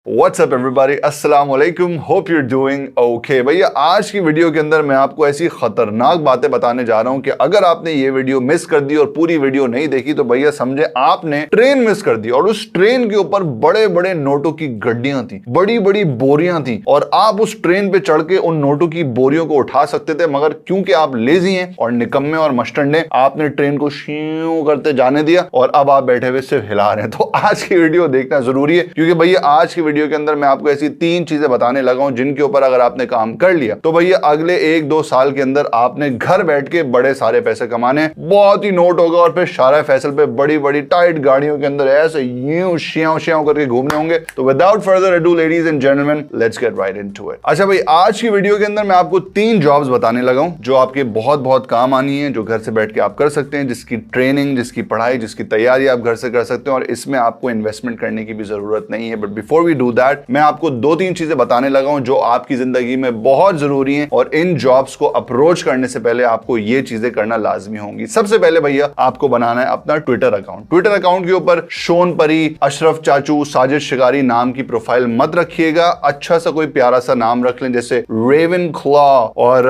WhatsApp everybody, अस्सलाम वालेकुम, hope you're doing okay. भैया आज की वीडियो के अंदर मैं आपको ऐसी खतरनाक बातें बताने जा रहा हूं कि अगर आपने ये वीडियो मिस कर दी और पूरी वीडियो नहीं देखी तो भैया समझे आपने ट्रेन मिस कर दी। और उस ट्रेन के ऊपर बड़े बड़े नोटों की गड्डियां थी, बड़ी बड़ी बोरियां थी और आप उस ट्रेन पे चढ़ के उन नोटों की बोरियों को उठा सकते थे, मगर क्योंकि आप लेजी हैं और निकम्मे और मस्टंडे, आपने ट्रेन को श्यू करते जाने दिया और अब आप बैठे हुए सिर्फ हिला रहे हैं। तो आज की वीडियो देखना जरूरी है क्योंकि भैया आज की वीडियो के अंदर मैं आपको ऐसी 3 चीजें बताने लगा हूं जिनके ऊपर अगर आपने काम कर लिया तो भैया अगले 1-2 साल के अंदर आपने घर बैठ के बड़े सारे पैसे कमाने, बहुत ही नोट होगा और फिर शारा फैसल पे बड़ी बड़ी टाइट गाड़ियों के अंदर ऐसे यूं श्याओ श्याओ करके घूमने होंगे। तो without further ado ladies and gentleman, let's get right into it. अच्छा भाई, आज की वीडियो के अंदर मैं आपको 3 जॉब्स बताने लगा हूं जो आपके बहुत बहुत काम आनी है, जो घर से बैठ के आप कर सकते हैं, जिसकी ट्रेनिंग, जिसकी पढ़ाई, जिसकी तैयारी आप घर से कर सकते हैं और इसमें आपको इन्वेस्टमेंट करने की भी जरूरत नहीं है। But before we do that, मैं आपको 2-3 चीजें बताने लगा हूं जो आपकी जिंदगी में बहुत जरूरी हैं और इन जॉब्स को अप्रोच करने से पहले आपको ये चीजें करना लाजमी होंगी। सबसे पहले भैया आपको बनाना है अपना ट्विटर अकाउंट। ट्विटर अकाउंट के ऊपर शोन परी, अशरफ चाचू, साजिद शिकारी नाम की प्रोफाइल मत रखिएगा। अच्छा सा कोई प्यारा सा नाम रख लें, जैसे रेवन क्लॉ और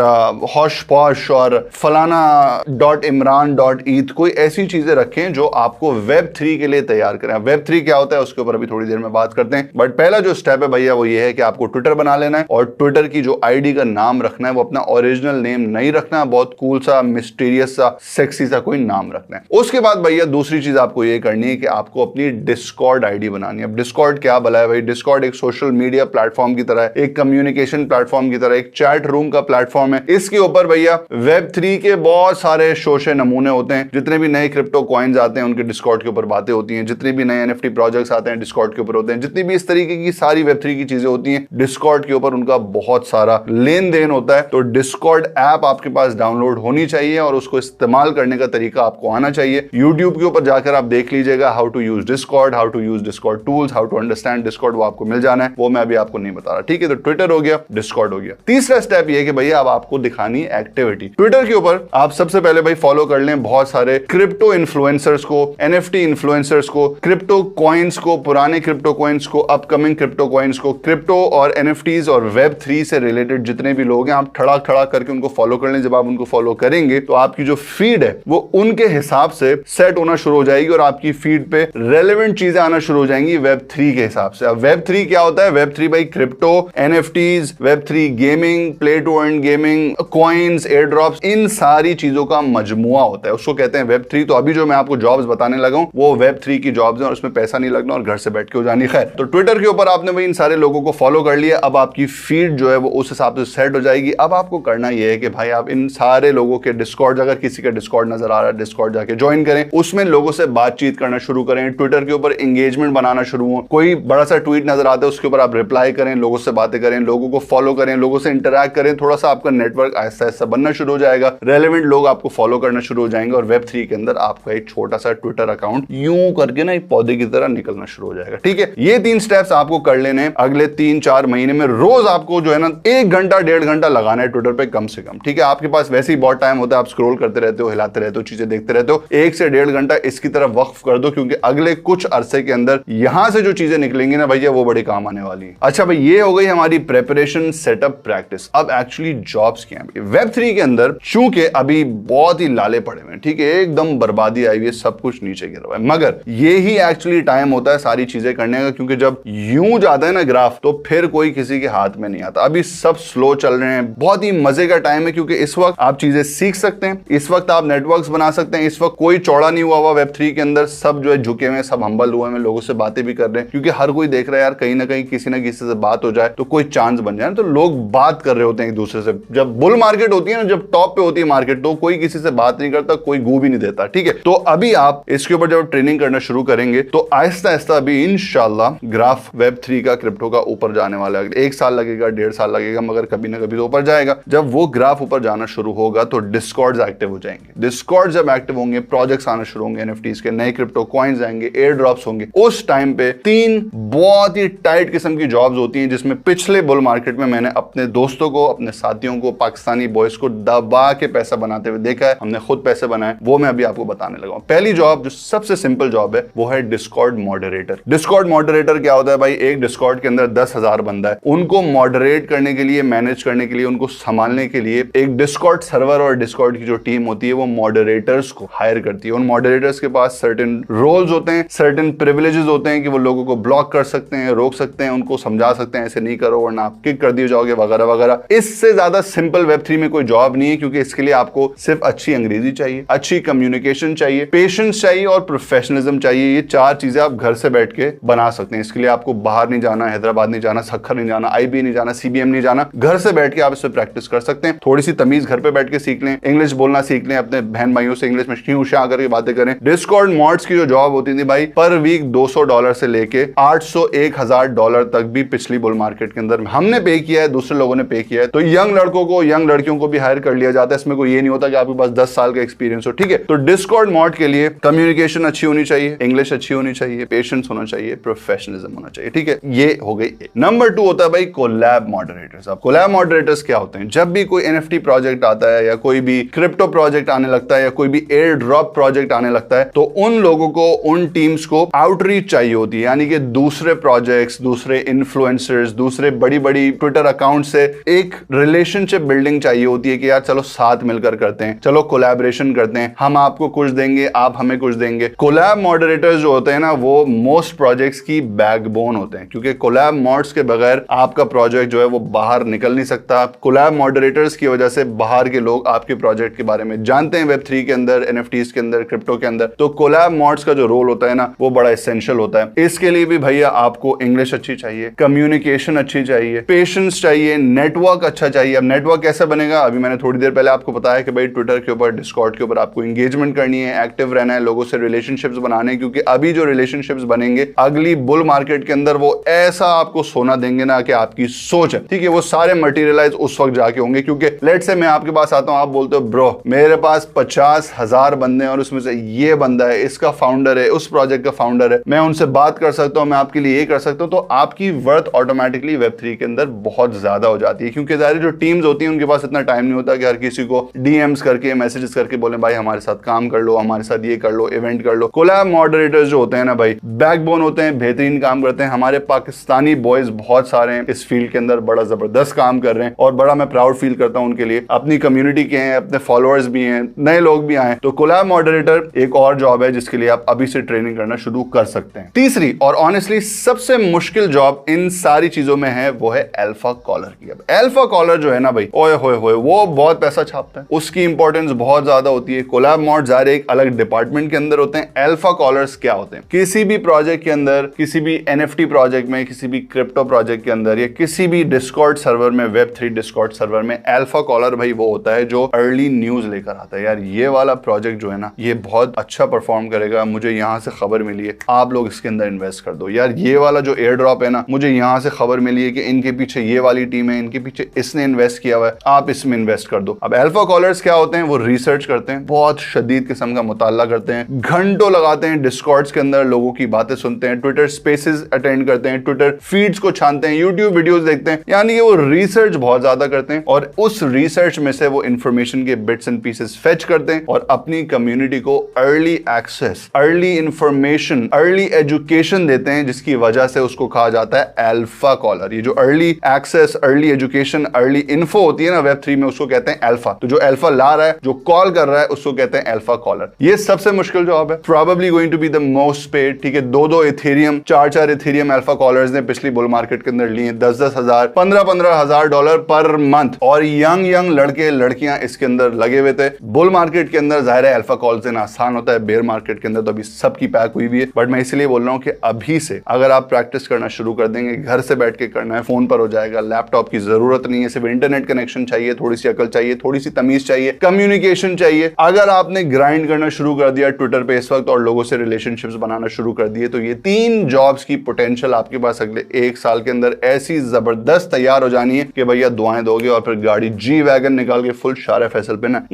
हॉश पॉश और फलाना.इमरान.ईद। कोई ऐसी चीजें रखें जो आपको वेब3 के लिए तैयार करें। वेब3 क्या होता है उसके ऊपर अभी थोड़ी देर में बात करते हैं, बट पहला जो स्टेप है भैया वो ये है कि आपको ट्विटर बना लेना है और ट्विटर की जो आईडी का नाम रखना है वो अपना ओरिजिनल नेम नहीं रखना है, बहुत कूल सा, मिस्टीरियस सा, सेक्सी सा कोई नाम रखना है। उसके बाद भैया दूसरी चीज आपको ये करनी है कि आपको अपनी डिस्कॉर्ड आईडी बनानी है। अब डिस्कॉर्ड क्या भला है भाई? डिस्कॉर्ड एक सोशल मीडिया प्लेटफॉर्म की तरह है, एक कम्युनिकेशन प्लेटफॉर्म की तरह, एक चैट रूम का प्लेटफॉर्म है। इसके ऊपर भैया वेब3 के बहुत सारे शोशे नमूने होते हैं। जितने भी नए क्रिप्टो कॉइन्स आते हैं उनके डिस्कॉर्ड के ऊपर बातें होती हैं, जितने भी नए एनएफटी प्रोजेक्ट्स आते हैं डिस्कॉर्ड के ऊपर होते हैं, जितनी भी इस तरीके की सारी वेब3 की चीजें होती हैं डिस्कॉर्ड के ऊपर उनका बहुत सारा लेन देन होता है। तो डिस्कॉर्ड ऐप आपके पास डाउनलोड होनी चाहिए और उसको इस्तेमाल करने का तरीका आपको आना चाहिए। यूट्यूब के ऊपर जाकर आप देख लीजिएगा how to use Discord, how to use Discord tools, how to understand Discord, वो आपको मिल जाना है। वो मैं अभी आपको नहीं बता रहा, ठीक है? तो ट्विटर हो गया, डिस्कॉर्ड हो गया। तीसरा स्टेप ये कि भैया अब आपको दिखानी एक्टिविटी। ट्विटर के ऊपर आप सबसे पहले भाई फॉलो कर लें बहुत सारे क्रिप्टो इन्फ्लुएंसर्स को, एनएफटी इन्फ्लुएंसर्स को, क्रिप्टो कॉइन्स को, पुराने क्रिप्टो कॉइन्स को, अपकमिंग क्रिप्टो कॉइन्स को, क्रिप्टो और एनएफटीज और वेब3 से रिलेटेड जितने भी लोग हैं आप ठड़ाक ठड़ाक करके उनको फॉलो कर लें। जब आप उनको फॉलो करेंगे तो आपकी जो फीड है वो उनके हिसाब से सेट होना शुरू हो जाएगी और आपकी फीड पे रेलेवेंट चीजें आना शुरू हो जाएंगी वेब3 के हिसाब से। अब वेब3 क्या होता है? वेब3 भाई क्रिप्टो, एनएफटीज, वेब3 gaming, play to earn gaming, coins, airdrops, इन सारी चीजों का मजमुआ होता है, उसको कहते हैं वेब3। तो अभी जो मैं आपको जॉब्स बताने लगा हूं वो वेब3 की जॉब्स हैं और उसमें पैसा नहीं लगना और घर से बैठ के हो जानी। खैर, तो ट्विटर के ऊपर आपने भाई इन सारे लोगों को फॉलो कर लिया। अब आपकी फीड जो है वो उस हिसाब से सेट हो जाएगी। अब आपको करना यह है कि भाई आप इन सारे लोगों के डिस्कॉर्ड, अगर किसी का डिस्कॉर्ड नजर आ रहा है डिस्कॉर्ड जाके ज्वाइन करें, उसमें लोगों से बातचीत करना शुरू करें, ट्विटर के ऊपर एंगेजमेंट बनाना शुरू हो। कोई बड़ा सा ट्वीट नजर आता है उसके ऊपर आप रिप्लाई करें, लोगों से बातें करें, लोगों को फॉलो करें, लोगों से इंटरैक्ट करें। थोड़ा सा आपका नेटवर्क ऐसा ऐसा बनना शुरू हो जाएगा, रेलेवेंट लोग आपको फॉलो करना शुरू हो जाएंगे और वेब3 के अंदर आपका एक छोटा सा ट्विटर अकाउंट यूं करके ना एक पौधे की तरह निकलना शुरू हो जाएगा, ठीक है? ये 3 स्टेप्स आपको कर लेने अगले 3-4 महीने में। रोज आपको जो है ना 1 घंटा 1.5 घंटा लगाना है ट्विटर पे कम से कम, ठीक है? आपके पास वैसे ही बहुत टाइम होता है, आप स्क्रॉल करते रहते हो, हिलाते रहते हो, चीजें देखते रहते हो। 1 से 1.5 घंटा इसकी तरफ वक्फ कर दो क्योंकि अगले कुछ अरसे के अंदर यहां से जो चीजें निकलेंगी ना भैया वो बड़ी काम आने वाली है। अच्छा भाई, ये हो गई हमारी प्रेपरेशन, सेटअप, प्रैक्टिस। अब एक्चुअली जॉब्स क्या है वेब3 के अंदर? चूंकि अभी बहुत ही लाले पड़े हुए हैं, ठीक है, एकदम बर्बादी आई हुई है, सब कुछ नीचे गिरा हुआ है, मगर ये ही एक्चुअली टाइम होता है सारी चीजें करने का, क्योंकि जब यूं जाता है ना ग्राफ तो फिर कोई किसी के हाथ में नहीं आता। अभी सब स्लो चल रहे हैं, बहुत ही मजे का टाइम है क्योंकि इस वक्त आप चीजें सीख सकते हैं, इस वक्त आप नेटवर्क्स बना सकते हैं, इस वक्त कोई चौड़ा नहीं हुआ हुआ वेब3 के अंदर, सब जो है झुके हुए, सब हम्बल हुए हैं, लोगों से बातें भी कर रहे हैं क्योंकि हर कोई देख रहा है यार कहीं ना कहीं किसी ना किसी से बात हो जाए तो कोई चांस बन जाए। तो लोग बात कर रहे होते हैं एक दूसरे से। जब बुल मार्केट होती है ना, जब टॉप पे होती है मार्केट, तो कोई किसी से बात नहीं करता, कोई गू भी नहीं देता, ठीक है? तो अभी आप इसके ऊपर जब ट्रेनिंग करना शुरू करेंगे तो आहिस्ता आहिस्ता अभी इंशाल्लाह ग्राफ वेब3 का, क्रिप्टो का ऊपर जाने वाला है। 1 साल लगेगा, 1.5 साल लगेगा, मगर कभी ना कभी तो ऊपर जाएगा। जब वो ग्राफ ऊपर जाना शुरू होगा तो डिस्कॉर्ड्स एक्टिव हो जाएंगे। डिस्कॉर्ड जब एक्टिव होंगे, प्रोजेक्ट्स आना शुरू होंगे, एनएफटीज के नए क्रिप्टो कॉइन्स आएंगे, एयर ड्रॉप्स होंगे। उस टाइम पे 3 बहुत ही टाइट किस्म की जॉब्स होती हैं जिसमें पिछले बुल मार्केट में मैंने अपने दोस्तों को, अपने साथियों को, पाकिस्तानी बॉयज को दबा के पैसा बनाते हुए देखा है। हमने खुद पैसे बनाए, वो मैं अभी आपको बताने लगा हूं। पहली जॉब जो सबसे सिंपल जॉब है वो है डिस्कॉर्ड मॉडरेटर। डिस्कॉर्ड मॉडरेटर क्या होता है भाई एक डिस्कॉर्ड के अंदर 10,000 बंदा है, उनको मॉडरेट करने के लिए, मैनेज करने के लिए, उनको संभालने के लिए एक डिस्कॉर्ड सर्वर और डिस्कॉर्ड की जो टीम होती है वो मॉडरेटर्स को हायर करती है। उन मॉडरेटर्स के पास सर्टेन रोल्स होते हैं, सर्टेन प्रिविलेजेस होते हैं कि वो लोगों को ब्लॉक कर सकते हैं, रोक सकते हैं, उनको समझा सकते हैं ऐसे नहीं करो वरना आप किक कर दिए जाओगे वगैरह वगैरह। इससे ज्यादा सिंपल वेब3 में कोई जॉब नहीं है, क्योंकि इसके लिए आपको सिर्फ अच्छी अंग्रेजी चाहिए, अच्छी कम्युनिकेशन चाहिए, पेशेंस चाहिए और प्रोफेशनलिज्म चाहिए। ये 4 चीजें आप घर से बैठ के बना सकते हैं। इसके लिए आपको बाहर नहीं जाना, हैदराबाद नहीं जाना, सक्खर नहीं जाना, IB नहीं जाना, CBM नहीं जाना, घर से बैठ के आप इस पर प्रैक्टिस कर सकते हैं। थोड़ी सी तमीज घर पे बैठ के सीख लें, इंग्लिश बोलना सीख लें, अपने बहन भाइयों से इंग्लिश में शा करके बातें करें। डिस्कॉर्ड मॉड्स की जो जॉब होती थी भाई, पर वीक $200 से लेके $800-1,000 तक भी पिछली बुल मार्केट के अंदर हमने पे किया है, दूसरे लोगों ने पे किया है। तो यंग लड़कों को, यंग लड़कियों को भी हायर कर लिया जाता है। इसमें कोई ये नहीं होता कि आपके पास 10 साल का एक्सपीरियंस हो, ठीक है। तो डिस्कॉर्ड मॉड के लिए कम्युनिकेशन अच्छी होनी चाहिए, इंग्लिश अच्छी होनी चाहिए, पेशेंस होना चाहिए, प्रोफेशनलिज्म होना चाहिए, ठीक है। ये हो गई। नंबर 2 होता है भाई कोलैब मॉडरेटर्स। अब कोलैब मॉडरेटर्स क्या होते हैं? जब भी कोई NFT प्रोजेक्ट आता है या कोई भी क्रिप्टो प्रोजेक्ट आने लगता है या कोई भी एयर ड्रॉप प्रोजेक्ट आने लगता है, तो उन लोगों को, उन टीम्स को आउटरीच चाहिए होती है, यानी कि दूसरे प्रोजेक्ट्स, दूसरे इन्फ्लुएंसर्स, दूसरे बड़ी बड़ी ट्विटर अकाउंट से एक रिलेशनशिप बिल्डिंग चाहिए होती है कि यार चलो साथ मिलकर करते हैं, चलो कोलैबोरेशन करते हैं, हम आपको कुछ देंगे, आप हमें कुछ देंगे। कोलैब मॉडरेटर्स जो होते हैं ना, वो मोस्ट प्रोजेक्ट्स की बैकबोन होते हैं, क्योंकि कोलैब मॉड्स के बगैर आपका प्रोजेक्ट जो है वो बाहर निकल नहीं सकता। कोलैब मॉडरेटर्स की वजह से बाहर के लोग आपके प्रोजेक्ट के बारे में जानते हैं, वेब3 के अंदर, NFTs के अंदर, क्रिप्टो के अंदर। तो कोलैब मॉड्स का जो रोल होता है ना, वो बड़ा एसेंशियल होता है। इसके लिए भी भैया आपको इंग्लिश अच्छी चाहिए, कम्युनिकेशन अच्छी चाहिए, पेशेंस चाहिए, नेटवर्क अच्छा चाहिए। अब नेटवर्क कैसे बनेगा? अभी मैंने थोड़ी देर पहले आपको बताया कि भाई ट्विटर के ऊपर, डिस्कॉर्ड के ऊपर आपको एंगेजमेंट करनी है, एक्टिव रहना है, लोगों से रिलेशनशिप्स बनाने, क्योंकि अभी जो रिलेशनशिप्स बनेंगे अगली बुल मार्केट के अंदर वो ऐसा आपको सोना देंगे ना कि आपकी सोच है, ठीक है, वो सारे मटेरियलाइज उस वक्त जाके होंगे। क्योंकि लेट से मैं आपके पास आता हूं, आप बोलते हो ब्रो मेरे पास 50,000 बंदे हैं और उसमें से ये बंदा है, इसका फाउंडर है, उस प्रोजेक्ट का फाउंडर है, मैं उनसे बात कर सकता हूं, मैं आपके लिए ये कर सकता हूं, तो आपकी वर्थ ऑटोमेटिकली वेब3 के अंदर बहुत ज्यादा हो जाती है। क्योंकि सारी जो टीम्स होती हैं उनके पास इतना टाइम नहीं होता कि हर किसी को DMs करके, मैसेजेस करके बोले भाई हमारे साथ काम कर लो, हमारे साथ ये कर लो, इवेंट कर लो। कोलैब मॉडरेटर्स जो होते हैं ना भाई, बैकबोन होते हैं, बेहतरीन काम करते हैं। हमारे पाकिस्तानी बॉयज बहुत सारे हैं इस फील्ड के अंदर, बड़ा जबरदस्त काम कर रहे हैं और बड़ा मैं प्राउड फील करता हूं उनके लिए। अपनी कम्युनिटी के हैं, अपने फॉलोअर्स भी हैं, नए लोग भी आए। तो कोलैब मॉडरेटर एक और जॉब है जिसके लिए आप अभी से ट्रेनिंग करना शुरू कर सकते हैं। तीसरी और ऑनेस्टली सबसे मुश्किल जॉब इन सारी चीजों में है, वो है अल्फा कॉलर की। अब अल्फा कॉलर जो है ना भाई, ओए होए होए, वो बहुत पैसा छापता है, उसकी इंपॉर्टेंस बहुत ज्यादा होती है। कोलैब मॉड ज़ाहिर एक अलग डिपार्टमेंट के अंदर होते हैं। अल्फा कॉलर्स क्या होते हैं? किसी भी प्रोजेक्ट के अंदर, किसी भी NFT प्रोजेक्ट में, किसी भी क्रिप्टो प्रोजेक्ट के अंदर या किसी भी डिस्कॉर्ड सर्वर में, वेब3 डिस्कॉर्ड सर्वर में, अल्फा कॉलर भाई वो होता है जो अर्ली न्यूज लेकर आता है। यार ये वाला प्रोजेक्ट जो है ना, ये बहुत अच्छा परफॉर्म करेगा, मुझे यहाँ से खबर मिली है, आप लोग इसके अंदर इन्वेस्ट कर दो। यार ये वाला जो एयर ड्रॉप है ना, मुझे यहाँ से खबर मिली है कि इनके पीछे ये वाली टीम है, इनके पीछे इसने इन्वेस्ट किया हुआ है, आप इसमें इन्वेस्ट कर दो। अब अल्फा कॉलर्स क्या होते हैं? वो रिसर्च करते हैं, बहुत शदीद किस्म का मुताला करते हैं, घंटों लगाते हैं डिस्कॉर्ड्स के अंदर, लोगों की बातें सुनते हैं, ट्विटर स्पेसेस अटेंड करते हैं, ट्विटर फीड्स को छानते हैं, यूट्यूब वीडियोस देखते हैं, यानी कि वो रिसर्च बहुत ज्यादा करते हैं और उस रिसर्च में से वो इंफॉर्मेशन के बिट्स एंड पीसेस फेच करते हैं और अपनी कम्युनिटी को early access, early information, early education देते हैं, जिसकी वजह से उसको कहा जाता है अल्फा कॉलर। ये जो early access, early education, early info होती है ना वेब3 में, उसको कहते हैं अल्फा। तो जो अल्फा ला रहा है, जो कॉल कर रहा है, उसको कहते हैं अल्फा कॉलर। ये सबसे मुश्किल जॉब है, probably going to be the most paid. ठीक है, 2-2 इथेरियम, 4-4 इथेरियम अल्फा कॉलर्स ने पिछली बुल मार्केट के अंदर लिए, 10-10 हजार, 15-15 हजार डॉलर पर मंथ, और यंग लड़के लड़कियां इसके अंदर लगे हुए थे। बुल मार्केट के अंदर जाहिर है अल्फा कॉल देना आसान होता है, बेयर मार्केट के अंदर तो अभी सबकी पैक हुई हुई है। बट मैं इसलिए बोल रहा हूं कि अभी से अगर आप प्रैक्टिस करना शुरू कर देंगे, घर से बैठ के करना है, फोन पर हो जाएगा, लैपटॉप की जरूरत नहीं है, सिर्फ इंटरनेट कनेक्शन चाहिए, थोड़ी सी अकल चाहिए, थोड़ी सी तमीज चाहिए, कम्युनिकेशन चाहिए। अगर आपने ग्राइंड करना शुरू कर दिया ट्विटर पे इस वक्त और लोगों से रिलेशनशिप्स बनाना शुरू कर दिए, तो ये 3 जॉब्स की पोटेंशियल आपके पास अगले 1 साल के अंदर ऐसी जबरदस्त तैयार हो जानी है कि भैया दुआएं दोगे और फिर गाड़ी जी वैगन निकाल के फुल शारे फैसल पे ना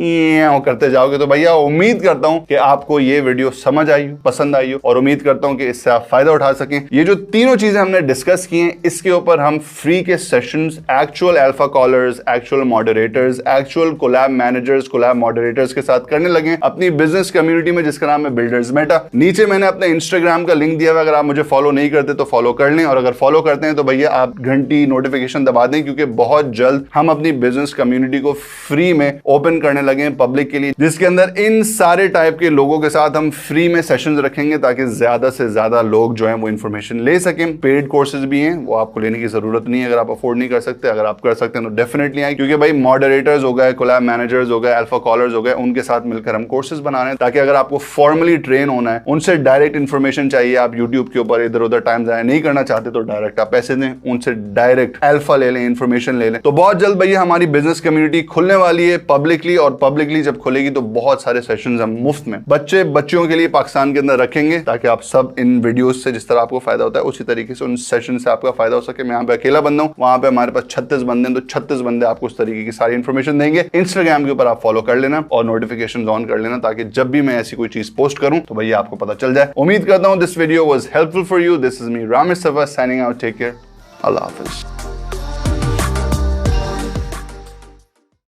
करते जाओगे। तो भैया उम्मीद करता हूं कि आपको ये वीडियो समझ आई हो, पसंद आई हो, और उम्मीद करता हूं कि इससे आप फायदा उठा सकें। ये जो तीनों चीजें हमने डिस्कस की हैं, इसके ऊपर हम फ्री के sessions, actual alpha callers, actual moderators, actual collab managers, collab moderators के साथ करने लगे अपनी बिजनेस कम्युनिटी में, जिसका नाम है बिल्डर्स मेटा। नीचे मैंने अपने इंस्टाग्राम का लिंक दिया हुआ, अगर आप मुझे फॉलो नहीं करते तो फॉलो कर लें, और अगर फॉलो करते हैं तो भैया आप घंटी नोटिफिकेशन दबा दें, क्योंकि बहुत जल्द हम अपनी बिजनेस कम्युनिटी को फ्री में ओपन करने लगे हैं पब्लिक के लिए, जिसके अंदर इन सारे टाइप के लोगों के साथ हम फ्री में सेशंस रखेंगे ताकि ज्यादा से ज्यादा लोग जो हैं वो इन्फॉर्मेशन ले सकें। पेड कोर्सेज भी हैं, वो आपको लेने की जरूरत नहीं है अगर आप अफोर्ड नहीं कर सकते। अगर आप कर सकते हैं तो डेफिनेटली आए, क्योंकि भाई मॉडरेटर्स हो गए, कोलैब मैनेजर्स हो गए, अल्फा कॉलर्स हो गए, उनके साथ मिलकर हम कोर्सेज बना रहे हैं ताकि अगर आपको फॉर्मली ट्रेन होना है, उनसे डायरेक्ट इन्फॉर्मेशन चाहिए, आप यूट्यूब के ऊपर इधर उधर टाइम जाया नहीं करना चाहते तो डायरेक्ट आप पैसे दें, उनसे डायरेक्ट अल्फा ले लें, इन्फॉर्मेशन ले लें। तो बहुत जल्द भैया हमारी बिजनेस कम्युनिटी खुलने वाली है पब्लिकली, और पब्लिकली जब खुलेगी तो बहुत सारे सेशंस हम मुफ्त में बच्चों के लिए पाकिस्तान के अंदर रखेंगे, ताकि आप सब इन वीडियोस से जिस तरह आपको फायदा होता है उसी तरीके से उन सेशन से आपका फायदा हो सके। मैं यहाँ पे अकेला बंदा हूँ, वहां पे हमारे पास 36 बंदे हैं, तो 36 बंदे आपको उस तरीके की सारी इन्फॉर्मेशन देंगे। इंस्टाग्राम के ऊपर आप फॉलो कर लेना और नोटिफिकेशन ऑन कर लेना, ताकि जब भी मैं ऐसी कोई चीज पोस्ट करूं तो भैया आपको पता चल जाए। उम्मीद करता हूं this video was helpful for you. This is me Ramesh सफा साइनिंग आउट। टेक केयर, अल्लाह हाफिज।